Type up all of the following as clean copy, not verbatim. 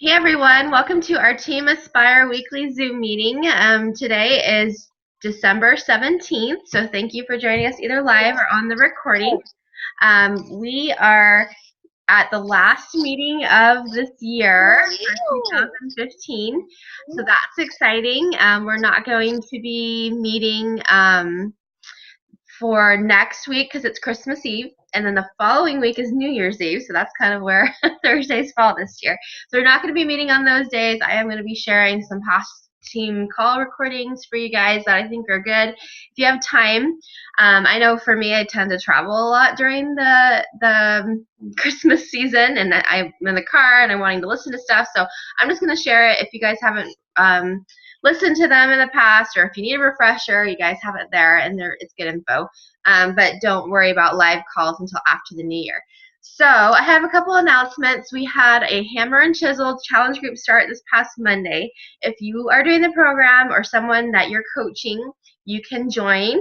Hey everyone, welcome to our Team Aspire weekly Zoom meeting. Today is December 17th, so thank you for joining us either live or on the recording. We are at the last meeting of this year for 2015, so that's exciting. We're not going to be meeting for next week because it's Christmas Eve, and then the following week is New Year's Eve, so that's kind of where Thursdays fall this year. So we're not going to be meeting on those days. I am going to be sharing some past team call recordings for you guys that I think are good. If you have time, I know for me, I tend to travel a lot during the Christmas season, and I'm in the car and I'm wanting to listen to stuff, so I'm just going to share it. If you guys haven't listened to them in the past, or if you need a refresher, you guys have it there, and it's good info. But don't worry about live calls until after the new year. So I have a couple announcements. We had a Hammer and Chisel challenge group start this past Monday. If you are doing the program or someone that you're coaching, you can join.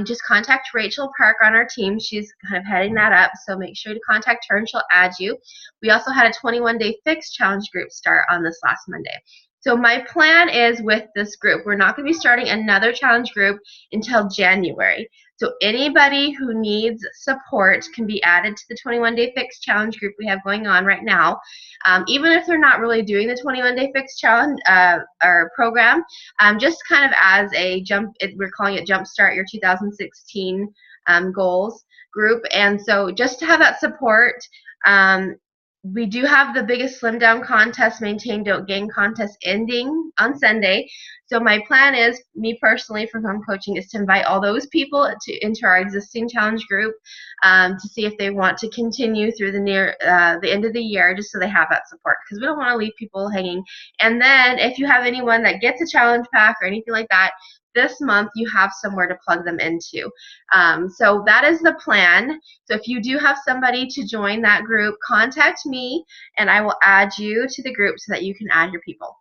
Just contact Rachel Park on our team. She's kind of heading that up, so make sure to contact her and she'll add you. We also had a 21-day fix challenge group start on this last Monday. So my plan is with this group, we're not going to be starting another challenge group until January. So anybody who needs support can be added to the 21-day fix challenge group we have going on right now. Even if they're not really doing the 21-day fix challenge or program, just kind of as a we're calling it Jumpstart Your 2016 Goals group. And so just to have that support, we do have the biggest slim down contest, maintain don't gain contest ending on Sunday. So my plan is, me personally for home coaching, is to invite all those people into our existing challenge group to see if they want to continue through the end of the year, just so they have that support, because we don't want to leave people hanging. And then if you have anyone that gets a challenge pack or anything like that, this month you have somewhere to plug them into. So that is the plan. So if you do have somebody to join that group, contact me and I will add you to the group so that you can add your people.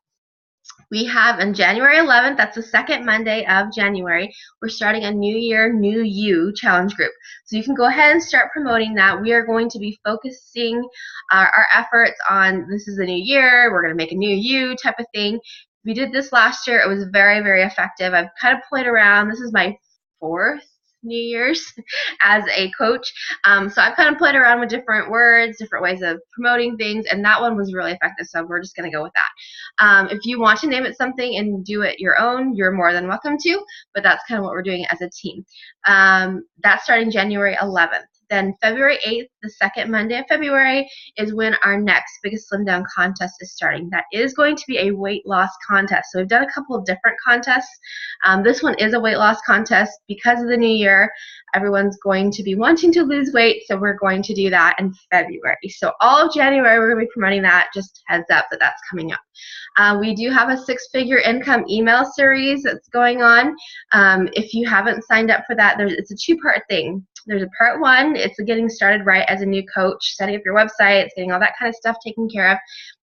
We have on January 11th, that's the second Monday of January, we're starting a New Year, New You challenge group. So you can go ahead and start promoting that. We are going to be focusing our efforts on, this is the new year, we're going to make a new you type of thing. We did this last year. It was very, very effective. I've kind of played around. This is my fourth New Year's as a coach. So I've kind of played around with different words, different ways of promoting things, and that one was really effective, so we're just going to go with that. If you want to name it something and do it your own, you're more than welcome to, but that's kind of what we're doing as a team. That's starting January 11th. Then February 8th, the second Monday of February, is when our next biggest slim down contest is starting. That is going to be a weight loss contest. So we've done a couple of different contests. This one is a weight loss contest because of the new year. Everyone's going to be wanting to lose weight, so we're going to do that in February. So all of January, we're going to be promoting that. Just heads up that that's coming up. We do have a six-figure income email series that's going on. If you haven't signed up for that, it's a two-part thing. There's a part one, it's getting started right as a new coach, setting up your website, getting all that kind of stuff taken care of.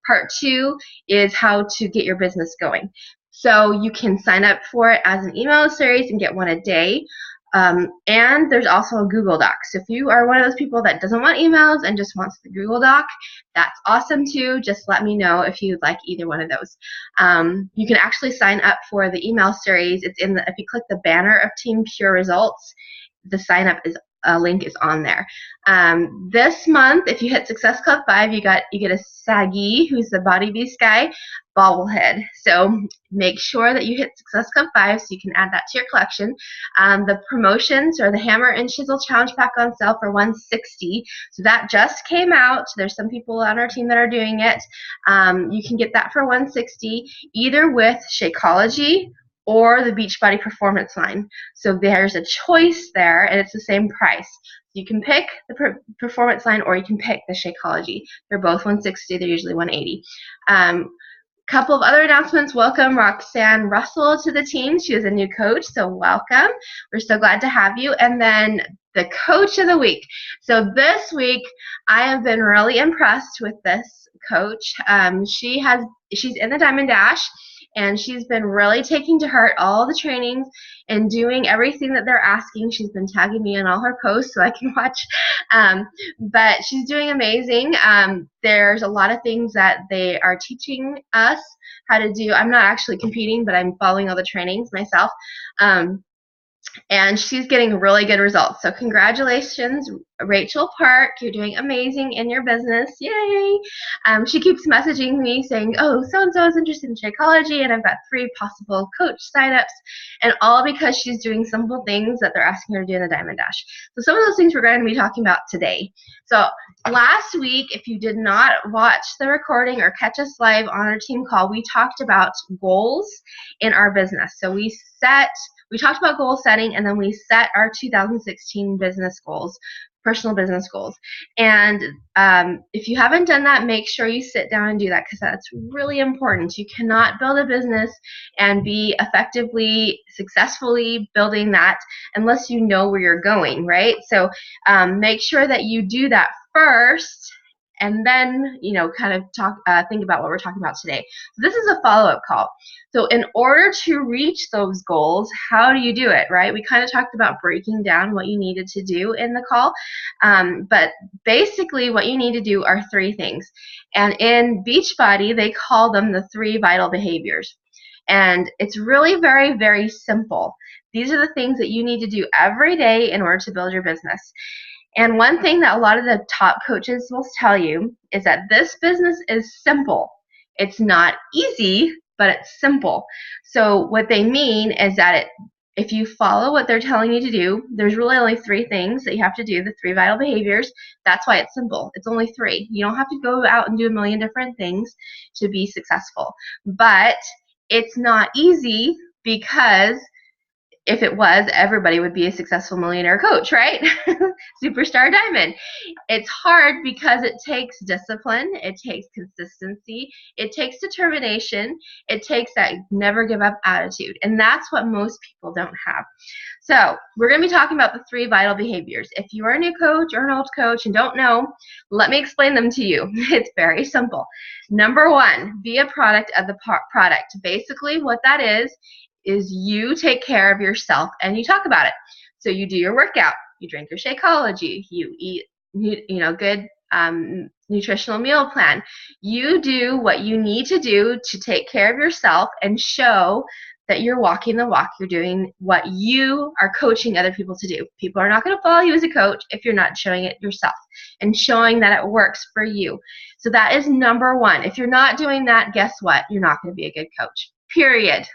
Part two is how to get your business going. So you can sign up for it as an email series and get one a day. And there's also a Google Doc. So if you are one of those people that doesn't want emails and just wants the Google Doc, that's awesome too. Just let me know if you'd like either one of those. You can actually sign up for the email series. It's if you click the banner of Team Pure Results, the sign up link is on there. This month, if you hit Success Club 5, you get a Saggy, who's the Body Beast guy, bobblehead. So make sure that you hit Success Club 5 so you can add that to your collection. The promotions or the Hammer and Chisel Challenge Pack on sale for $160. So that just came out. There's some people on our team that are doing it. You can get that for $160, either with Shakeology or the Beachbody Performance line. So there's a choice there, and it's the same price. You can pick the Performance line, or you can pick the Shakeology. They're both $160. They're usually $180. Couple of other announcements. Welcome Roxanne Russell to the team. She is a new coach, so welcome. We're so glad to have you. And then the coach of the week. So this week, I have been really impressed with this coach. She's in the Diamond Dash. and she's been really taking to heart all the trainings and doing everything that they're asking. She's been tagging me in all her posts so I can watch. But she's doing amazing. There's a lot of things that they are teaching us how to do. I'm not actually competing, but I'm following all the trainings myself. And she's getting really good results. So congratulations, Rachel Park. You're doing amazing in your business. Yay! She keeps messaging me saying, oh, so-and-so is interested in Shakeology, and I've got 3 possible coach signups, and all because she's doing simple things that they're asking her to do in the Diamond Dash. So some of those things we're going to be talking about today. So last week, if you did not watch the recording or catch us live on our team call, we talked about goals in our business. So we talked about goal setting, and then we set our 2016 business goals, personal business goals. And if you haven't done that, make sure you sit down and do that, because that's really important. You cannot build a business and be effectively, successfully building that unless you know where you're going, right? So make sure that you do that first, and then, kind of think about what we're talking about today. So this is a follow-up call. So in order to reach those goals, how do you do it, right? We kind of talked about breaking down what you needed to do in the call. But basically what you need to do are 3 things. And in Beachbody, they call them the 3 vital behaviors. And it's really very, very simple. These are the things that you need to do every day in order to build your business. And one thing that a lot of the top coaches will tell you is that this business is simple. It's not easy, but it's simple. So what they mean is that if you follow what they're telling you to do, there's really only 3 things that you have to do, the 3 vital behaviors. That's why it's simple. It's only 3. You don't have to go out and do a million different things to be successful. But it's not easy, because if it was, everybody would be a successful millionaire coach, right? Superstar Diamond. It's hard because it takes discipline, it takes consistency, it takes determination, it takes that never give up attitude. And that's what most people don't have. So we're going to be talking about the 3 vital behaviors. If you are a new coach or an old coach and don't know, let me explain them to you. It's very simple. Number 1, be a product of the product. Basically what that is you take care of yourself and you talk about it. So you do your workout, you drink your Shakeology, you eat good nutritional meal plan. You do what you need to do to take care of yourself and show that you're walking the walk. You're doing what you are coaching other people to do. People are not going to follow you as a coach if you're not showing it yourself and showing that it works for you. So that is number 1. If you're not doing that, guess what? You're not going to be a good coach. Period.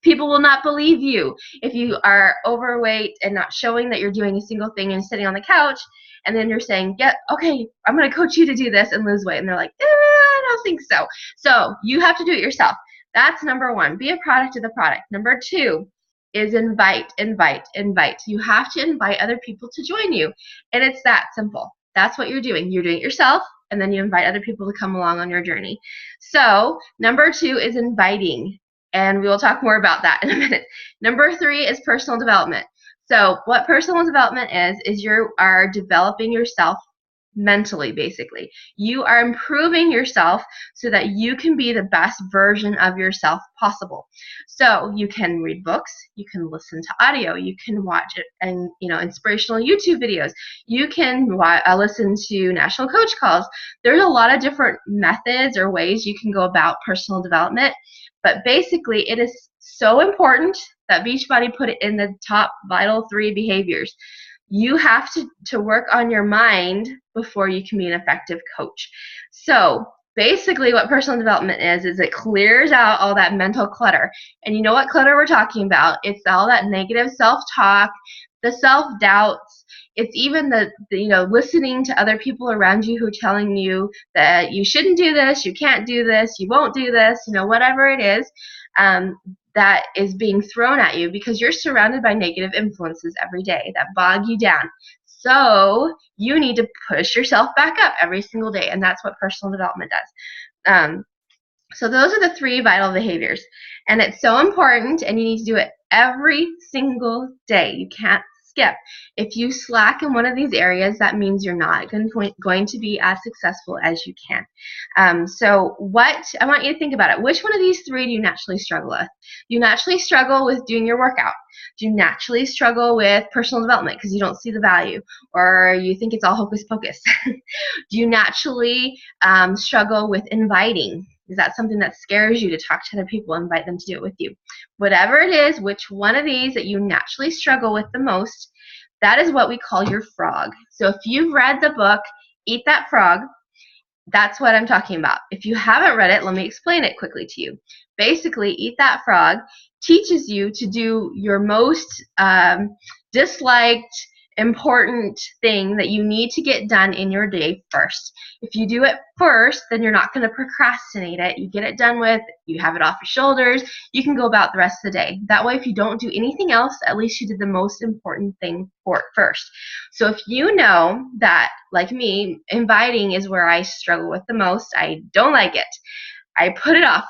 People will not believe you if you are overweight and not showing that you're doing a single thing and sitting on the couch, and then you're saying, yeah, okay, I'm going to coach you to do this and lose weight. And they're like, I don't think so. So you have to do it yourself. That's number 1. Be a product of the product. Number 2 is invite. You have to invite other people to join you. And it's that simple. That's what you're doing. You're doing it yourself, and then you invite other people to come along on your journey. So number 2 is inviting. And we will talk more about that in a minute. Number 3 is personal development. So what personal development is you are developing yourself mentally, basically. You are improving yourself so that you can be the best version of yourself possible. So you can read books, you can listen to audio, you can watch it and inspirational YouTube videos. You can listen to national coach calls. There's a lot of different methods or ways you can go about personal development. But basically, it is so important that Beachbody put it in the top vital 3 behaviors. You have to work on your mind before you can be an effective coach. So basically what personal development is it clears out all that mental clutter. And you know what clutter we're talking about? It's all that negative self-talk, the self-doubts. It's even the listening to other people around you who are telling you that you shouldn't do this, you can't do this, you won't do this, whatever it is that is being thrown at you, because you're surrounded by negative influences every day that bog you down. So you need to push yourself back up every single day, and that's what personal development does. So those are the 3 vital behaviors, and it's so important, and you need to do it every single day. You can't skip. If you slack in one of these areas, that means you're not going to be as successful as you can. So what I want you to think about it. Which one of these three do you naturally struggle with? Do you naturally struggle with doing your workout? Do you naturally struggle with personal development because you don't see the value, or you think it's all hocus pocus? Do you naturally struggle with inviting? Is that something that scares you to talk to other people, invite them to do it with you? Whatever it is, which one of these that you naturally struggle with the most, that is what we call your frog. So if you've read the book, Eat That Frog, that's what I'm talking about. If you haven't read it, let me explain it quickly to you. Basically, Eat That Frog teaches you to do your most disliked, important thing that you need to get done in your day first. If you do it first, then you're not going to procrastinate it. You get it done with, you have it off your shoulders, you can go about the rest of the day. That way, if you don't do anything else, at least you did the most important thing for it first. So if you know that, like me, inviting is where I struggle with the most, I don't like it, I put it off.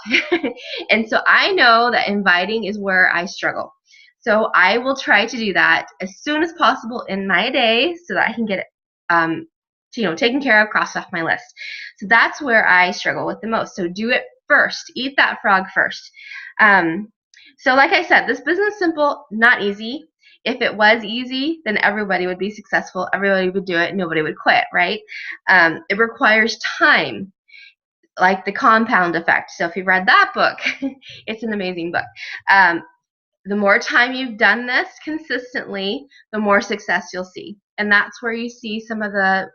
And so I know that inviting is where I struggle. So I will try to do that as soon as possible in my day so that I can get it taken care of, crossed off my list. So that's where I struggle with the most. So do it first. Eat that frog first. So like I said, this business is simple, not easy. If it was easy, then everybody would be successful. Everybody would do it. Nobody would quit, right? It requires time, like the compound effect. So if you've read that book, it's an amazing book. The more time you've done this consistently, the more success you'll see. And that's where you see some of the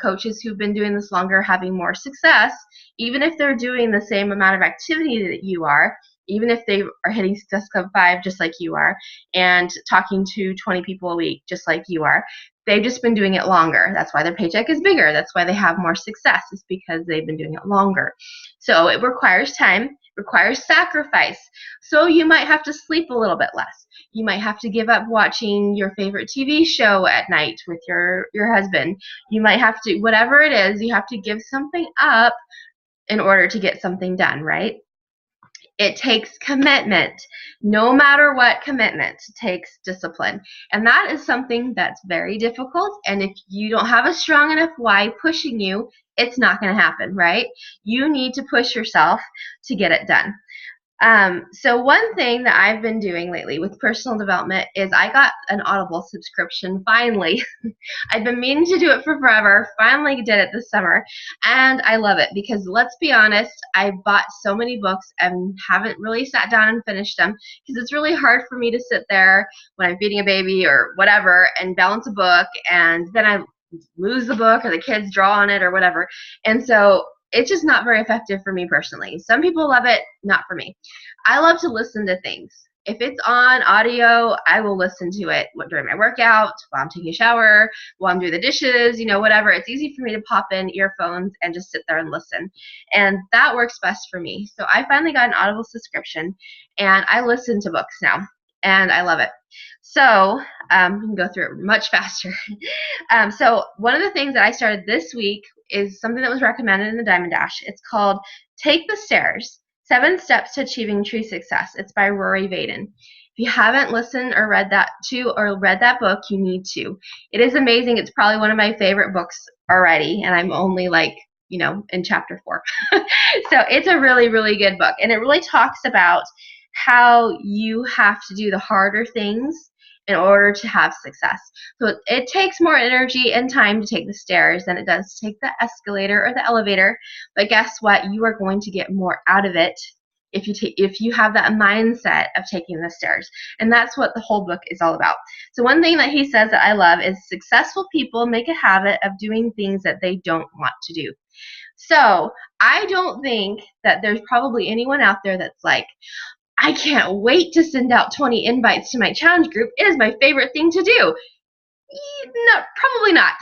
coaches who've been doing this longer having more success, even if they're doing the same amount of activity that you are, even if they are hitting Success Club 5 just like you are, and talking to 20 people a week just like you are. They've just been doing it longer. That's why their paycheck is bigger. That's why they have more success. It's because they've been doing it longer. So it requires time, requires sacrifice. So you might have to sleep a little bit less. You might have to give up watching your favorite TV show at night with your husband. You might have to, whatever it is, you have to give something up in order to get something done, right? It takes commitment. No matter what commitment, takes discipline. And that is something that's very difficult. And if you don't have a strong enough why pushing you, it's not going to happen, right? You need to push yourself to get it done. So one thing that I've been doing lately with personal development is I got an Audible subscription finally. I've been meaning to do it for forever. Finally did it this summer, and I love it because, let's be honest, I bought so many books and haven't really sat down and finished them because it's really hard for me to sit there when I'm feeding a baby or whatever and balance a book, and then I lose the book or the kids draw on it or whatever. And so it's just not very effective for me personally. Some people love it, not for me. I love to listen to things. If it's on audio, I will listen to it during my workout, while I'm taking a shower, while I'm doing the dishes, whatever. It's easy for me to pop in earphones and just sit there and listen. And that works best for me. So I finally got an Audible subscription, and I listen to books now, and I love it. So we can go through it much faster. So one of the things that I started this week is something that was recommended in the Diamond Dash. It's called Take the Stairs, 7 Steps to Achieving True Success. It's by Rory Vaden. If you haven't listened or read that book, you need to. It is amazing. It's probably one of my favorite books already, and I'm only in chapter 4. So it's a really, really good book, and it really talks about how you have to do the harder things in order to have success. So it takes more energy and time to take the stairs than it does to take the escalator or the elevator. But guess what? You are going to get more out of it if you have that mindset of taking the stairs. And that's what the whole book is all about. So one thing that he says that I love is successful people make a habit of doing things that they don't want to do. So I don't think that there's probably anyone out there that's like, I can't wait to send out 20 invites to my challenge group. It is my favorite thing to do. No, probably not.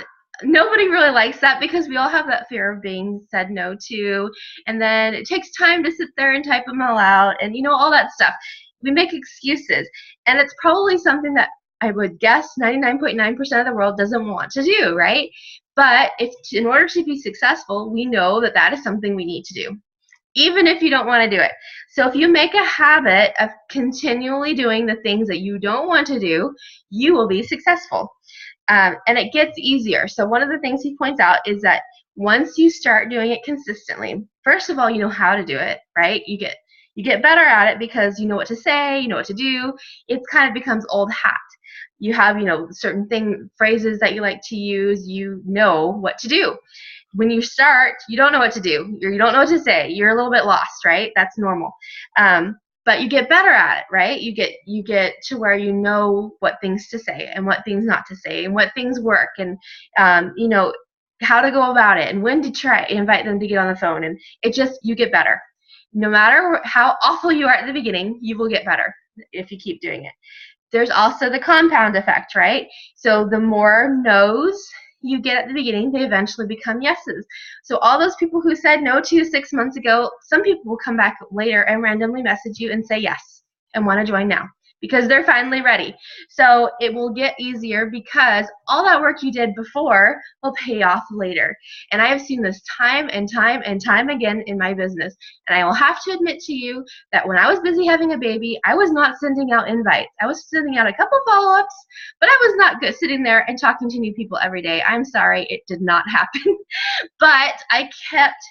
Nobody really likes that because we all have that fear of being said no to, and then it takes time to sit there and type them all out, and all that stuff. We make excuses, and it's probably something that I would guess 99.9% of the world doesn't want to do, right? But in order to be successful, we know that that is something we need to do. even if you don't want to do it. So if you make a habit of continually doing the things that you don't want to do, you will be successful. And it gets easier. So one of the things he points out is that once you start doing it consistently, first of all, you know how to do it, right? You get better at it because you know what to say, you know what to do. It kind of becomes old hat. You have, certain phrases that you like to use, you know what to do. When you start, you don't know what to do. You don't know what to say. You're a little bit lost, right? That's normal. But you get better at it, right? You get to where you know what things to say and what things not to say and what things work and how to go about it and when to try invite them to get on the phone, and you get better. No matter how awful you are at the beginning, you will get better if you keep doing it. There's also the compound effect, right? So the more no's you get at the beginning, they eventually become yeses. So all those people who said no to you 6 months ago, some people will come back later and randomly message you and say yes and want to join now because they're finally ready. So it will get easier because all that work you did before will pay off later. And I have seen this time and time and time again in my business. And I will have to admit to you that when I was busy having a baby, I was not sending out invites. I was sending out a couple follow-ups, but I was not good sitting there and talking to new people every day. I'm sorry, it did not happen. But I kept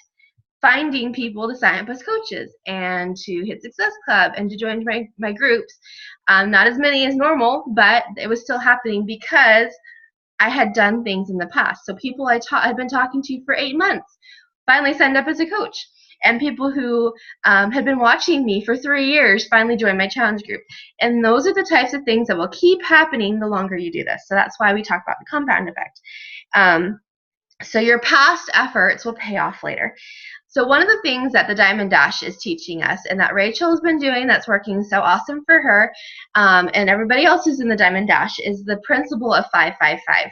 finding people to sign up as coaches and to hit Success Club and to join my groups. Not as many as normal, but it was still happening because I had done things in the past. So people I'd been talking to for 8 months finally signed up as a coach. And people who had been watching me for 3 years finally joined my challenge group. And those are the types of things that will keep happening the longer you do this. So that's why we talk about the compound effect. So your past efforts will pay off later. So one of the things that the Diamond Dash is teaching us, and that Rachel has been doing that's working so awesome for her, and everybody else who's in the Diamond Dash, is the principle of 555.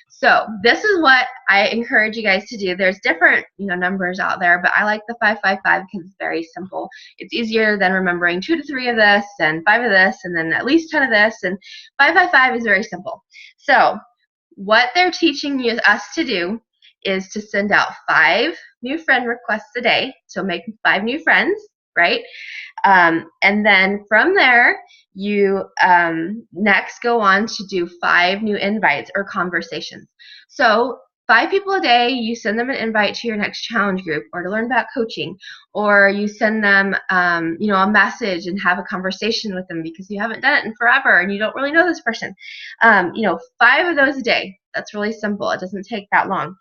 So this is what I encourage you guys to do. There's different numbers out there, but I like the 555 because it's very simple. It's easier than remembering 2 to 3 of this and 5 of this and then at least 10 of this, and 555 is very simple. So what they're teaching us to do is to send out 5 new friend requests a day. So make 5 new friends, right? And then from there, you next go on to do 5 new invites or conversations. So 5 people a day, you send them an invite to your next challenge group or to learn about coaching, or you send them a message and have a conversation with them because you haven't done it in forever and you don't really know this person. 5 of those a day. That's really simple. It doesn't take that long.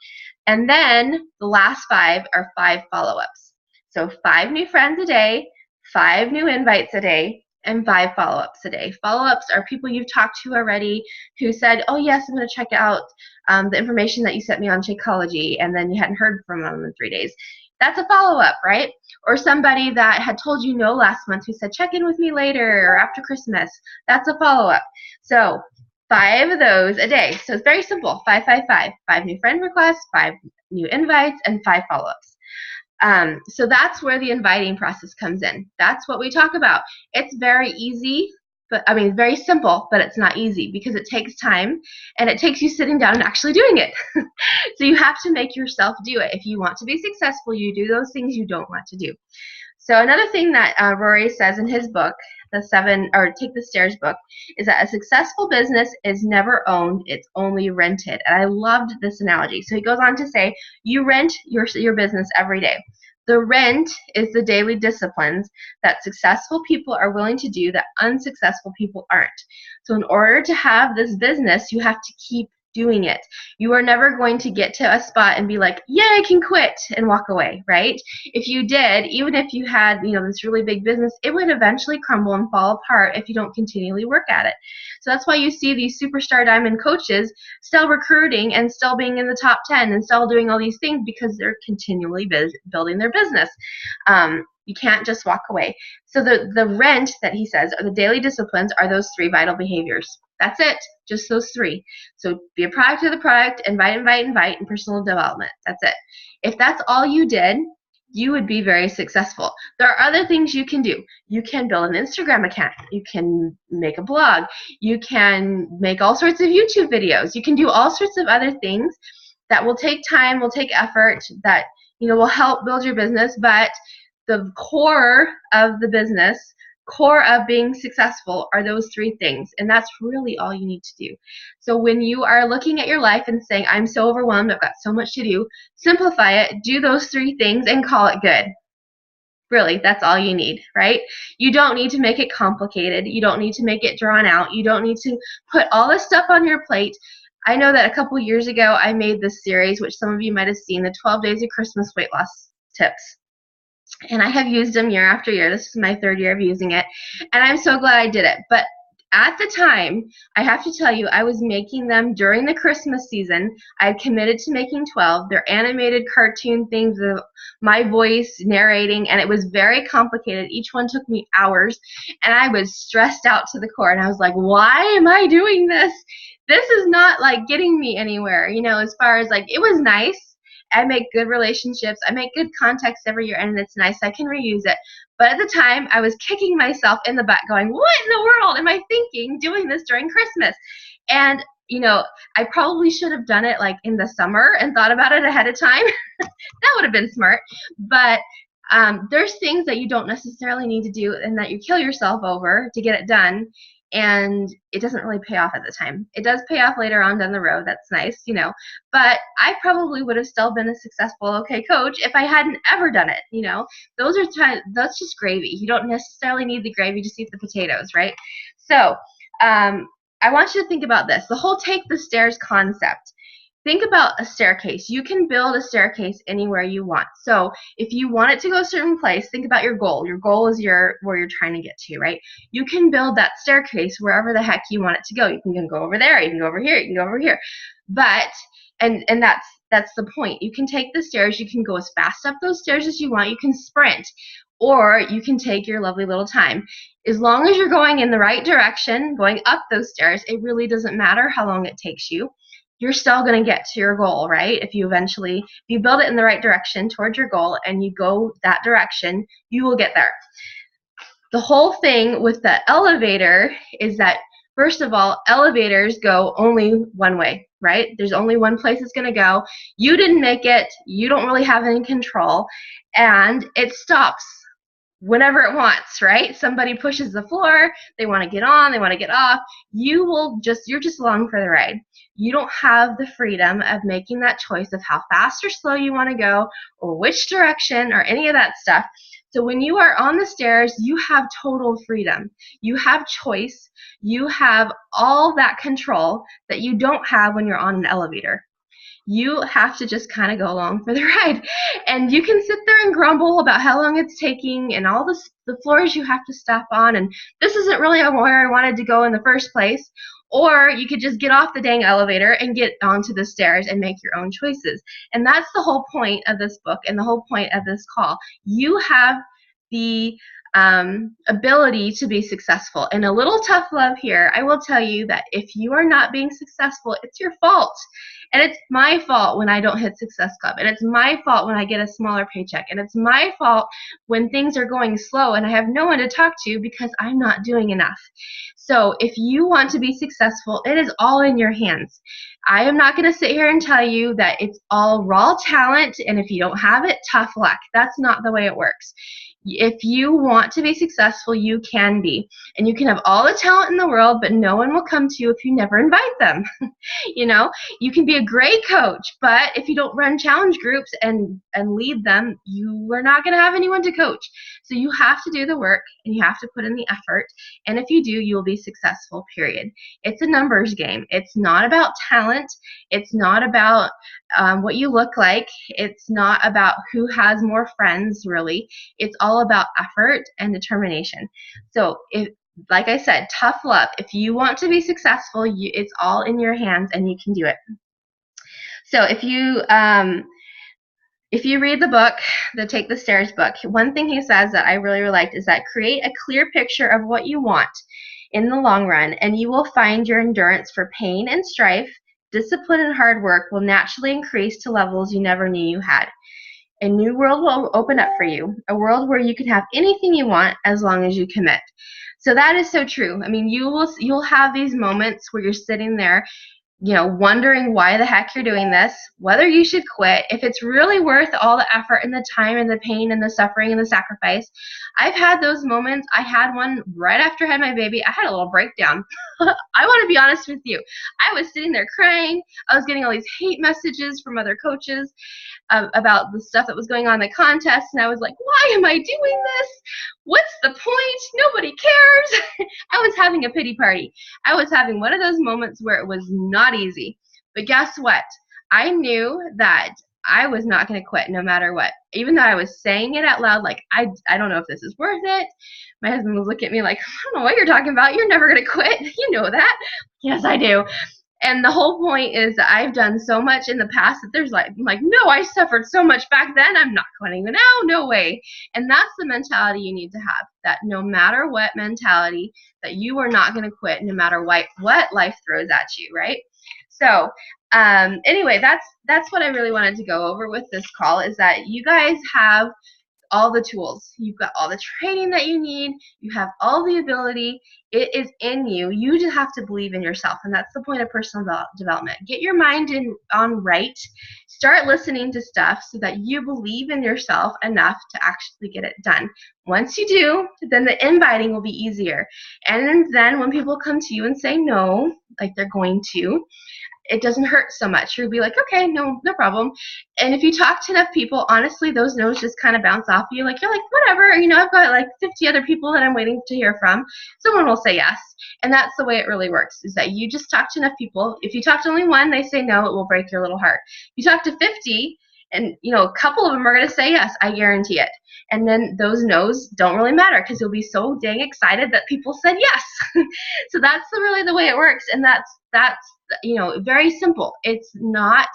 And then the last 5 are 5 follow-ups. So 5 new friends a day, 5 new invites a day, and 5 follow-ups a day. Follow-ups are people you've talked to already who said, oh yes, I'm going to check out the information that you sent me on Shakeology, and then you hadn't heard from them in 3 days. That's a follow-up, right? Or somebody that had told you no last month who said, check in with me later or after Christmas. That's a follow-up. So 5 of those a day. So it's very simple. 5, 5, 5. 5 new friend requests, 5 new invites, and 5 follow-ups. So that's where the inviting process comes in. That's what we talk about. It's very easy, but it's very simple, but it's not easy because it takes time and it takes you sitting down and actually doing it. So you have to make yourself do it. If you want to be successful, you do those things you don't want to do. So another thing that Rory says in his book, the Take the Stairs book, is that a successful business is never owned, it's only rented. And I loved this analogy. So he goes on to say, you rent your business every day. The rent is the daily disciplines that successful people are willing to do that unsuccessful people aren't. So in order to have this business, you have to keep doing it. You are never going to get to a spot and be like, yeah, I can quit and walk away, right? If you did, even if you had, this really big business, it would eventually crumble and fall apart if you don't continually work at it. So that's why you see these superstar diamond coaches still recruiting and still being in the top 10 and still doing all these things because they're continually building their business. You can't just walk away. So the rent that he says, or the daily disciplines, are those 3 vital behaviors. That's it, just those 3. So be a product of the product, invite, and personal development. That's it. If that's all you did, you would be very successful. There are other things you can do. You can build an Instagram account. You can make a blog. You can make all sorts of YouTube videos. You can do all sorts of other things that will take time, will take effort, that will help build your business, but the core of the business, core of being successful are those three things, and that's really all you need to do. So when you are looking at your life and saying, I'm so overwhelmed, I've got so much to do, simplify it, do those three things, and call it good. Really, that's all you need, right? You don't need to make it complicated. You don't need to make it drawn out. You don't need to put all this stuff on your plate. I know that a couple years ago I made this series, which some of you might have seen, the 12 Days of Christmas Weight Loss Tips. And I have used them year after year. This is my third year of using it, and I'm so glad I did it. But at the time, I have to tell you, I was making them during the Christmas season. I had committed to making 12. They're animated cartoon things of my voice narrating, and it was very complicated. Each one took me hours, and I was stressed out to the core, and I was like, why am I doing this? This is not like getting me anywhere, you know, as far as like, it was nice. I make good relationships. I make good contacts every year, and it's nice. I can reuse it. But at the time, I was kicking myself in the butt going, what in the world am I thinking doing this during Christmas? And, you know, I probably should have done it like in the summer and thought about it ahead of time. That would have been smart. But there's things that you don't necessarily need to do and that you kill yourself over to get it done, and it doesn't really pay off at the time. It does pay off later on down the road. That's nice, you know. But I probably would have still been a successful okay coach if I hadn't ever done it, you know. That's just gravy. You don't necessarily need the gravy, just eat the potatoes, right? So I want you to think about this, the whole take the stairs concept. Think about a staircase. You can build a staircase anywhere you want. So if you want it to go a certain place, think about your goal. Your goal is where you're trying to get to, right? You can build that staircase wherever the heck you want it to go. You can go over there, you can go over here, you can go over here. But and that's the point. You can take the stairs, you can go as fast up those stairs as you want, you can sprint, or you can take your lovely little time. As long as you're going in the right direction, going up those stairs, it really doesn't matter how long it takes you. You're still going to get to your goal, right? If you build it in the right direction towards your goal and you go that direction, you will get there. The whole thing with the elevator is that, first of all, elevators go only one way, right? There's only one place it's going to go. You didn't make it. You don't really have any control, and it stops whenever it wants, right? Somebody pushes the floor, they want to get on, they want to get off. You're just along for the ride. You don't have the freedom of making that choice of how fast or slow you want to go, or which direction, or any of that stuff. So when you are on the stairs, you have total freedom. You have choice. You have all that control that you don't have when you're on an elevator. You have to just kind of go along for the ride. And you can sit there and grumble about how long it's taking and all the floors you have to stop on, and this isn't really where I wanted to go in the first place. Or you could just get off the dang elevator and get onto the stairs and make your own choices. And that's the whole point of this book and the whole point of this call. You have the ability to be successful. And a little tough love here, I will tell you that if you are not being successful, it's your fault. And it's my fault when I don't hit Success Club. And it's my fault when I get a smaller paycheck. And it's my fault when things are going slow and I have no one to talk to because I'm not doing enough. So if you want to be successful, it is all in your hands. I am not going to sit here and tell you that it's all raw talent, and if you don't have it, tough luck. That's not the way it works. If you want to be successful, you can be. And you can have all the talent in the world, but no one will come to you if you never invite them. You know, you can be a great coach, but if you don't run challenge groups and lead them, you are not going to have anyone to coach. So you have to do the work and you have to put in the effort. And if you do, you'll be successful, period. It's a numbers game. It's not about talent. It's not about what you look like. It's not about who has more friends, really. It's all about effort and determination. So like I said, tough love. If you want to be successful, it's all in your hands and you can do it. So if you read the book, the Take the Stairs book, one thing he says that I really liked is that create a clear picture of what you want in the long run, and you will find your endurance for pain and strife, discipline and hard work will naturally increase to levels you never knew you had. A new world will open up for you, a world where you can have anything you want as long as you commit. So that is so true. I mean, you'll have these moments where you're sitting there wondering why the heck you're doing this, whether you should quit, if it's really worth all the effort and the time and the pain and the suffering and the sacrifice. I've had those moments. I had one right after I had my baby. I had a little breakdown. I want to be honest with you. I was sitting there crying. I was getting all these hate messages from other coaches about the stuff that was going on in the contest, and I was like, why am I doing this? What's the point? Nobody cares. I was having a pity party. I was having one of those moments where it was not easy. But guess what? I knew that I was not going to quit no matter what. Even though I was saying it out loud, like, I don't know if this is worth it. My husband was looking at me like, I don't know what you're talking about. You're never going to quit. You know that. Yes, I do. And the whole point is that I've done so much in the past that there's I'm like, no, I suffered so much back then. I'm not quitting now. No way. And that's the mentality you need to have, that no matter what mentality, that you are not going to quit no matter what life throws at you, right? So anyway, that's what I really wanted to go over with this call, is that you guys have all the tools. You've got all the training that you need. You have all the ability. It is in you. You just have to believe in yourself, and that's the point of personal development. Get your mind on right. Start listening to stuff so that you believe in yourself enough to actually get it done. Once you do, then the inviting will be easier. And then when people come to you and say no, like they're going to, it doesn't hurt so much. You'll be like, okay, no problem. And if you talk to enough people, honestly, those no's just kind of bounce off you. Like, you're like, whatever, I've got like 50 other people that I'm waiting to hear from. Someone will say yes. And that's the way it really works, is that you just talk to enough people. If you talk to only one, they say no, it will break your little heart. You talk to 50, and a couple of them are going to say yes, I guarantee it. And then those no's don't really matter, because you'll be so dang excited that people said yes. So that's really the way it works. And that's very simple. It's not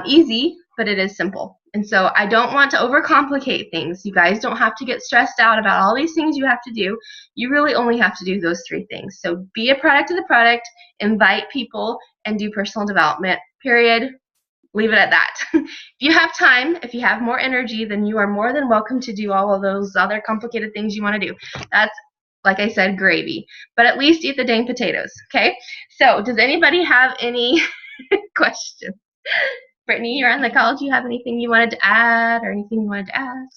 easy, but it is simple. And so I don't want to overcomplicate things. You guys don't have to get stressed out about all these things you have to do. You really only have to do those 3 things. So be a product of the product, invite people, and do personal development, period. Leave it at that. If you have time, if you have more energy, then you are more than welcome to do all of those other complicated things you want to do. That's, like I said, gravy. But at least eat the dang potatoes, okay? So does anybody have any questions? Brittany, you're on the call. Do you have anything you wanted to add or anything you wanted to ask?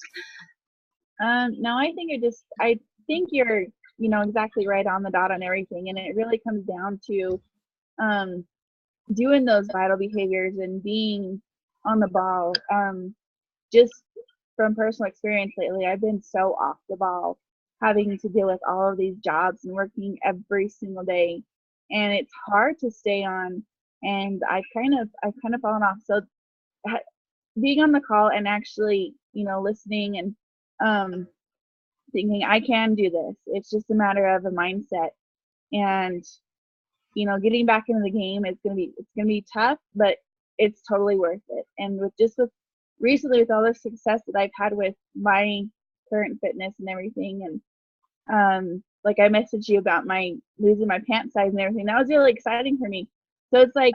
No, I think you're, exactly right on the dot on everything. And it really comes down to doing those vital behaviors and being on the ball. Just from personal experience lately, I've been so off the ball, having to deal with all of these jobs and working every single day, and it's hard to stay on. And I've kind of fallen off. So being on the call and actually, listening and thinking I can do this. It's just a matter of a mindset, and getting back into the game it's gonna be tough, but it's totally worth it. And with recently, with all the success that I've had with my current fitness and everything, and like I messaged you about my losing my pant size and everything, that was really exciting for me. So it's like,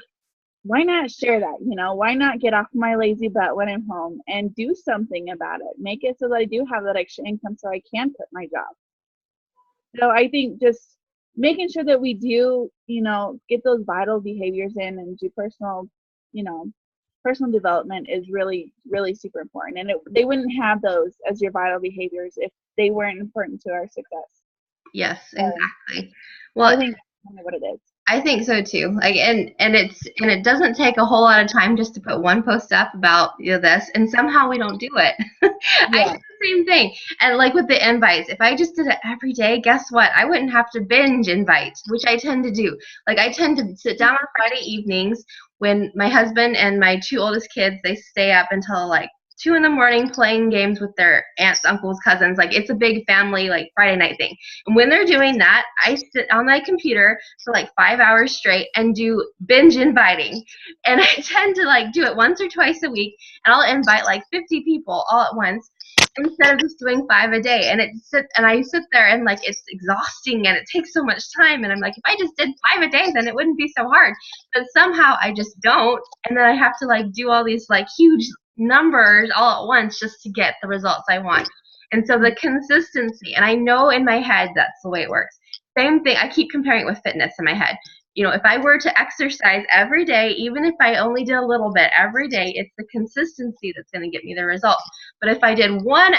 why not share that? Why not get off my lazy butt when I'm home and do something about it? Make it so that I do have that extra income so I can quit my job. So I think just making sure that we do, get those vital behaviors in and do personal development is really, really super important. And they wouldn't have those as your vital behaviors if they weren't important to our success. Yes, exactly. Well, I think that's kind of what it is. I think so too. Like, and it doesn't take a whole lot of time just to put one post up about this, and somehow we don't do it. I do the same thing. And like with the invites, if I just did it every day, guess what? I wouldn't have to binge invites, which I tend to do. Like, I tend to sit down on Friday evenings when my husband and my 2 oldest kids, they stay up until like 2 in the morning playing games with their aunts, uncles, cousins. Like, it's a big family, like, Friday night thing. And when they're doing that, I sit on my computer for like 5 hours straight and do binge inviting. And I tend to like do it once or twice a week, and I'll invite like 50 people all at once instead of just doing 5 a day. And I sit there and like, it's exhausting and it takes so much time. And I'm like, if I just did 5 a day, then it wouldn't be so hard. But somehow I just don't. And then I have to like do all these like huge numbers all at once just to get the results I want. And so the consistency, and I know in my head that's the way it works. Same thing, I keep comparing it with fitness in my head. if I were to exercise every day, even if I only did a little bit every day, it's the consistency that's going to get me the result. But if I did one,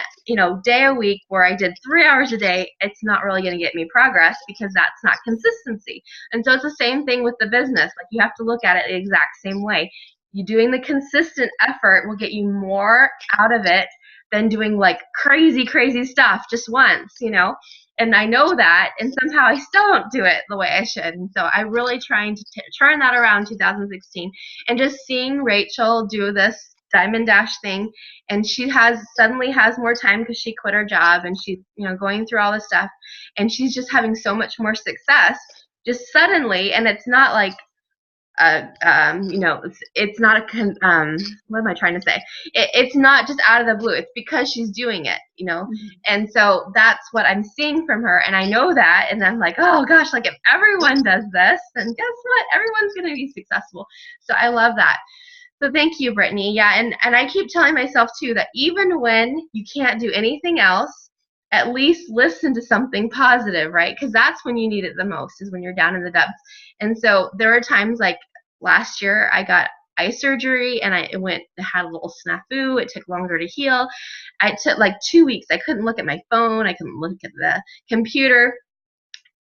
day a week where I did 3 hours a day, it's not really going to get me progress because that's not consistency. And so it's the same thing with the business. Like, you have to look at it the exact same way. You doing the consistent effort will get you more out of it than doing like crazy, crazy stuff just once, and I know that, and somehow I still don't do it the way I should. And so I'm really trying to turn that around in 2016, and just seeing Rachel do this Diamond Dash thing, and she suddenly has more time because she quit her job, and she's going through all this stuff, and she's just having so much more success just suddenly. And it's not like it's not what am I trying to say? It's not just out of the blue. It's because she's doing it. And so that's what I'm seeing from her, and I know that, and I'm like, oh gosh, like if everyone does this, then guess what? Everyone's going to be successful. So I love that. So thank you, Brittany. Yeah, and I keep telling myself too that even when you can't do anything else, at least listen to something positive, right? Because that's when you need it the most, is when you're down in the depths. And so there are times like last year I got eye surgery, and it had a little snafu. It took longer to heal. I took like 2 weeks. I couldn't look at my phone. I couldn't look at the computer.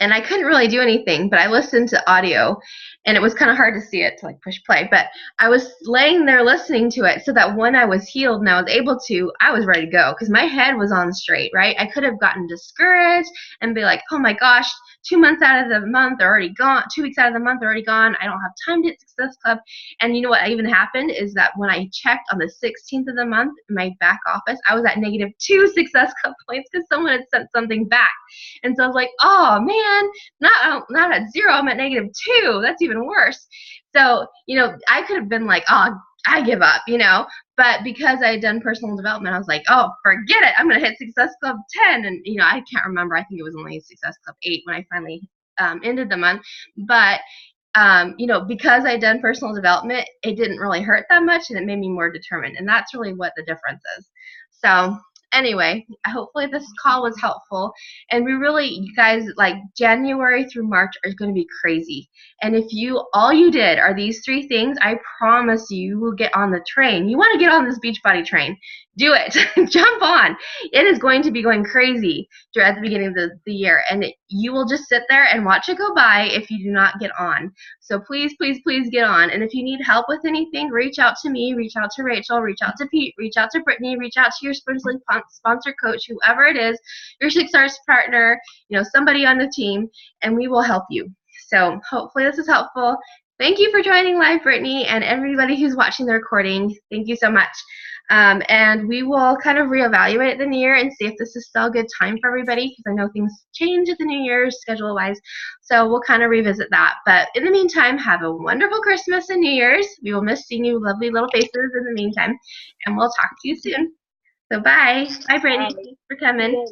And I couldn't really do anything, but I listened to audio, and it was kind of hard to see it to like push play, but I was laying there listening to it so that when I was healed and I was able to, I was ready to go because my head was on straight, right? I could have gotten discouraged and be like, oh my gosh, 2 months out of the month are already gone, 2 weeks out of the month are already gone. I don't have time to hit Success Club. And you know what even happened is that when I checked on the 16th of the month in my back office, I was at -2 Success Club points because someone had sent something back. And so I was like, oh man, not at 0, I'm at -2. That's even worse. So, I could have been like, oh, I give up, but because I had done personal development, I was like, oh, forget it. I'm going to hit Success Club 10. And, I can't remember. I think it was only Success Club 8 when I finally ended the month. But, because I had done personal development, it didn't really hurt that much, and it made me more determined. And that's really what the difference is. So anyway, hopefully this call was helpful. And we really, you guys, like January through March are going to be crazy. And if all you did are these 3 things, I promise you will get on the train. You want to get on this Beachbody train. Do it. Jump on. It is going to be going crazy at the beginning of the year. And you will just sit there and watch it go by if you do not get on. So please, please, please get on. And if you need help with anything, reach out to me, reach out to Rachel, reach out to Pete, reach out to Brittany, reach out to your sponsor coach, whoever it is, your Success partner, somebody on the team, and we will help you. So hopefully this is helpful. Thank you for joining live, Brittany, and everybody who's watching the recording. Thank you so much. And we will kind of reevaluate the new year and see if this is still a good time for everybody, because I know things change at the new year schedule-wise. So we'll kind of revisit that. But in the meantime, have a wonderful Christmas and New Year's. We will miss seeing you lovely little faces in the meantime, and we'll talk to you soon. So bye. Bye, Brittany. Thanks for coming.